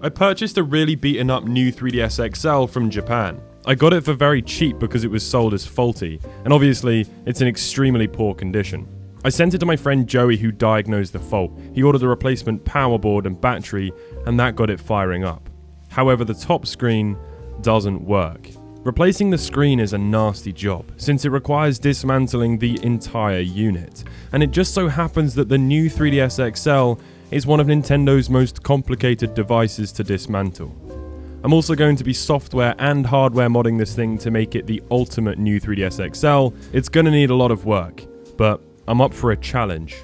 I purchased a really beaten up new 3DS XL from Japan. I got it for very cheap because it was sold as faulty, and obviously it's in extremely poor condition. I sent it to my friend Joey, who diagnosed the fault. He ordered a replacement power board and battery, and that got it firing up. However, the top screen doesn't work. Replacing the screen is a nasty job, since it requires dismantling the entire unit, and it just so happens that the new 3DS XL is one of Nintendo's most complicated devices to dismantle. I'm also going to be software and hardware modding this thing to make it the ultimate new 3DS XL. It's going to need a lot of work, but I'm up for a challenge.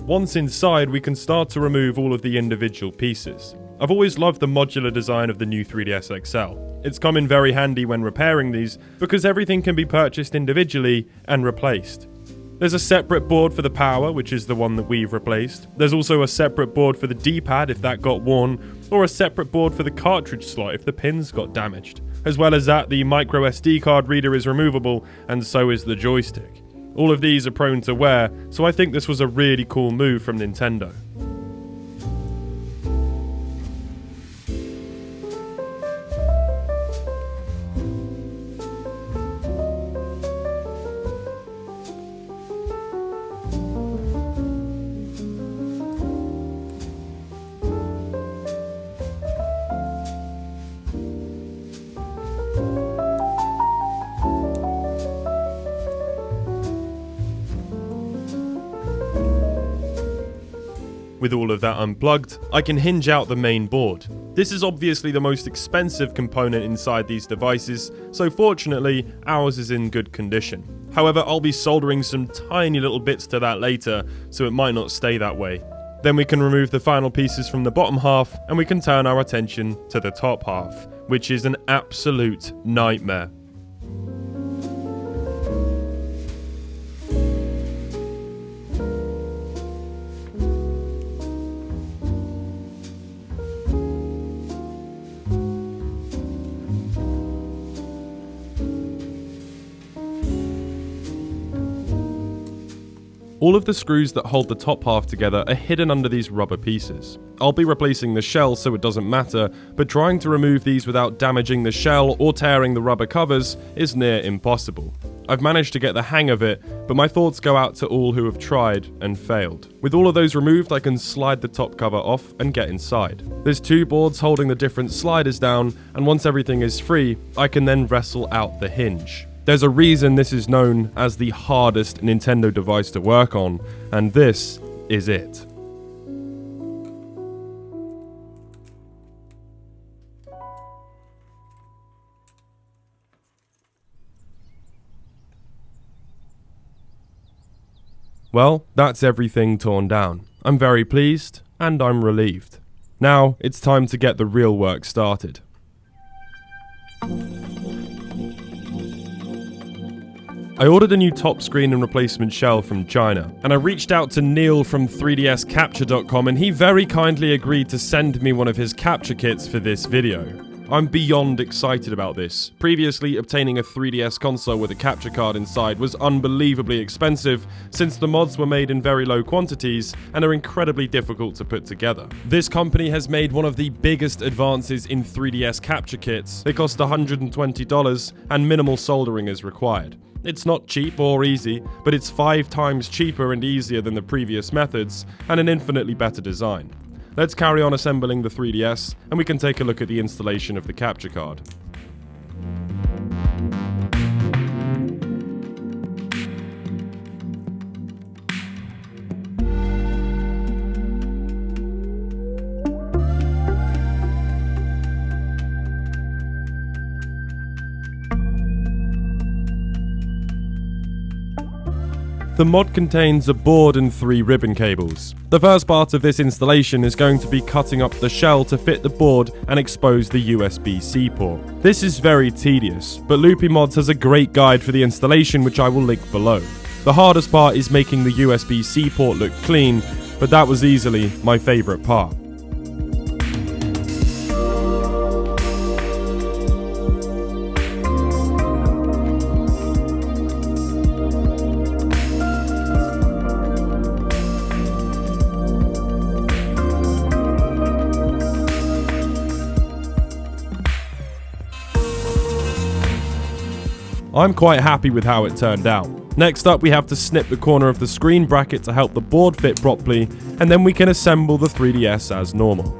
Once inside, we can start to remove all of the individual pieces. I've always loved the modular design of the new 3DS XL. It's come in very handy when repairing these, because everything can be purchased individually and replaced. There's a separate board for the power, which is the one that we've replaced. There's also a separate board for the D-pad if that got worn, or a separate board for the cartridge slot if the pins got damaged. As well as that, the micro SD card reader is removable, and so is the joystick. All of these are prone to wear, so I think this was a really cool move from Nintendo. With all of that unplugged, I can hinge out the main board. This is obviously the most expensive component inside these devices, so fortunately, ours is in good condition. However, I'll be soldering some tiny little bits to that later, so it might not stay that way. Then we can remove the final pieces from the bottom half, and we can turn our attention to the top half, which is an absolute nightmare. All of the screws that hold the top half together are hidden under these rubber pieces. I'll be replacing the shell so it doesn't matter, but trying to remove these without damaging the shell or tearing the rubber covers is near impossible. I've managed to get the hang of it, but my thoughts go out to all who have tried and failed. With all of those removed, I can slide the top cover off and get inside. There's two boards holding the different sliders down, and once everything is free, I can then wrestle out the hinge. There's a reason this is known as the hardest Nintendo device to work on, and this is it. Well, that's everything torn down. I'm very pleased, and I'm relieved. Now, it's time to get the real work started. I ordered a new top screen and replacement shell from China, and I reached out to Neil from 3dscapture.com, and he very kindly agreed to send me one of his capture kits for this video. I'm beyond excited about this. Previously, obtaining a 3DS console with a capture card inside was unbelievably expensive, since the mods were made in very low quantities and are incredibly difficult to put together. This company has made one of the biggest advances in 3DS capture kits. They cost $120 and minimal soldering is required. It's not cheap or easy, but it's 5 times cheaper and easier than the previous methods, and an infinitely better design. Let's carry on assembling the 3DS, and we can take a look at the installation of the capture card. The mod contains a board and 3 ribbon cables. The first part of this installation is going to be cutting up the shell to fit the board and expose the USB-C port. This is very tedious, but Loopy Mods has a great guide for the installation which I will link below. The hardest part is making the USB-C port look clean, but that was easily my favourite part. I'm quite happy with how it turned out. Next up, we have to snip the corner of the screen bracket to help the board fit properly, and then we can assemble the 3DS as normal.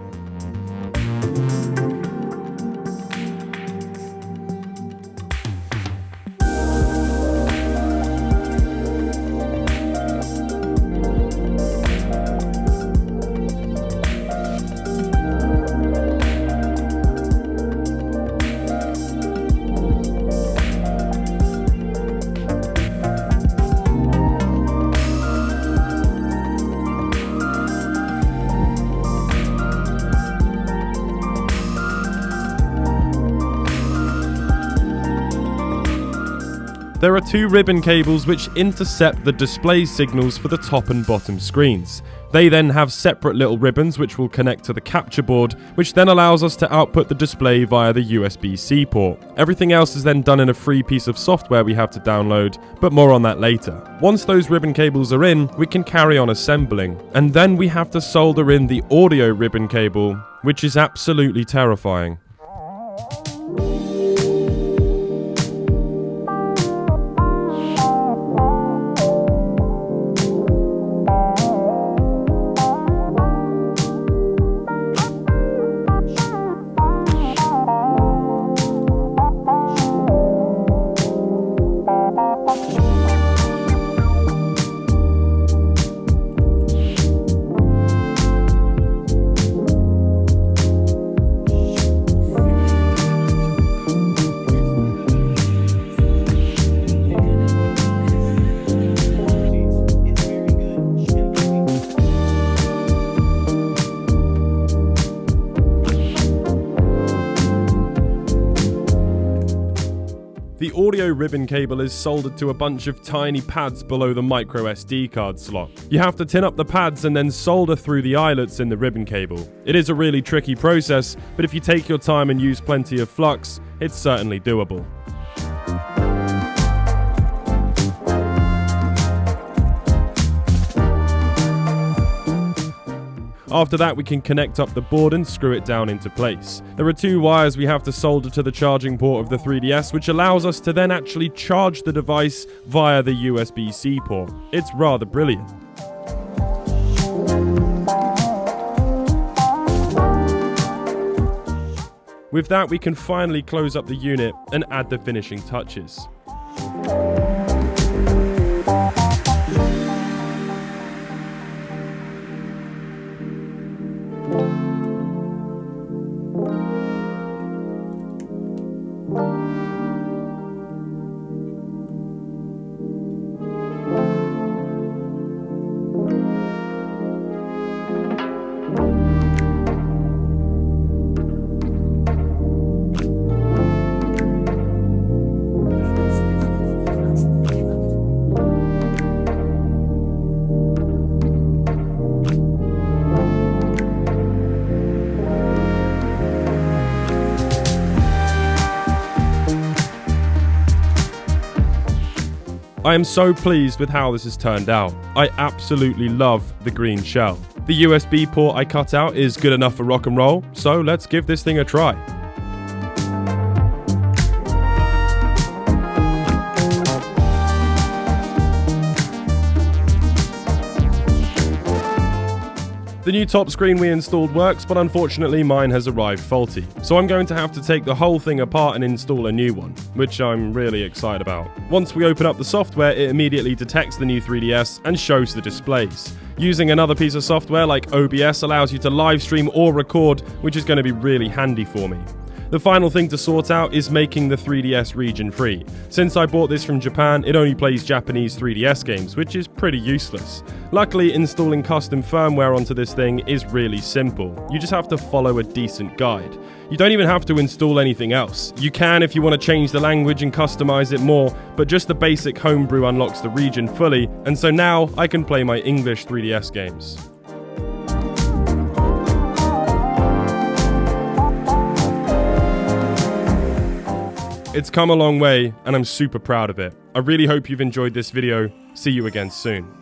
There are 2 ribbon cables which intercept the display signals for the top and bottom screens. They then have separate little ribbons which will connect to the capture board, which then allows us to output the display via the USB-C port. Everything else is then done in a free piece of software we have to download, but more on that later. Once those ribbon cables are in, we can carry on assembling, and then we have to solder in the audio ribbon cable, which is absolutely terrifying. The audio ribbon cable is soldered to a bunch of tiny pads below the micro SD card slot. You have to tin up the pads and then solder through the eyelets in the ribbon cable. It is a really tricky process, but if you take your time and use plenty of flux, it's certainly doable. After that, we can connect up the board and screw it down into place. There are 2 wires we have to solder to the charging port of the 3DS, which allows us to then actually charge the device via the USB-C port. It's rather brilliant. With that, we can finally close up the unit and add the finishing touches. I am so pleased with how this has turned out. I absolutely love the green shell. The USB port I cut out is good enough for rock and roll, so let's give this thing a try. The new top screen we installed works, but unfortunately mine has arrived faulty. So I'm going to have to take the whole thing apart and install a new one, which I'm really excited about. Once we open up the software, it immediately detects the new 3DS and shows the displays. Using another piece of software like OBS allows you to live stream or record, which is going to be really handy for me. The final thing to sort out is making the 3DS region free. Since I bought this from Japan, it only plays Japanese 3DS games, which is pretty useless. Luckily, installing custom firmware onto this thing is really simple. You just have to follow a decent guide. You don't even have to install anything else. You can if you want to change the language and customize it more, but just the basic homebrew unlocks the region fully, and so now I can play my English 3DS games. It's come a long way, and I'm super proud of it. I really hope you've enjoyed this video. See you again soon.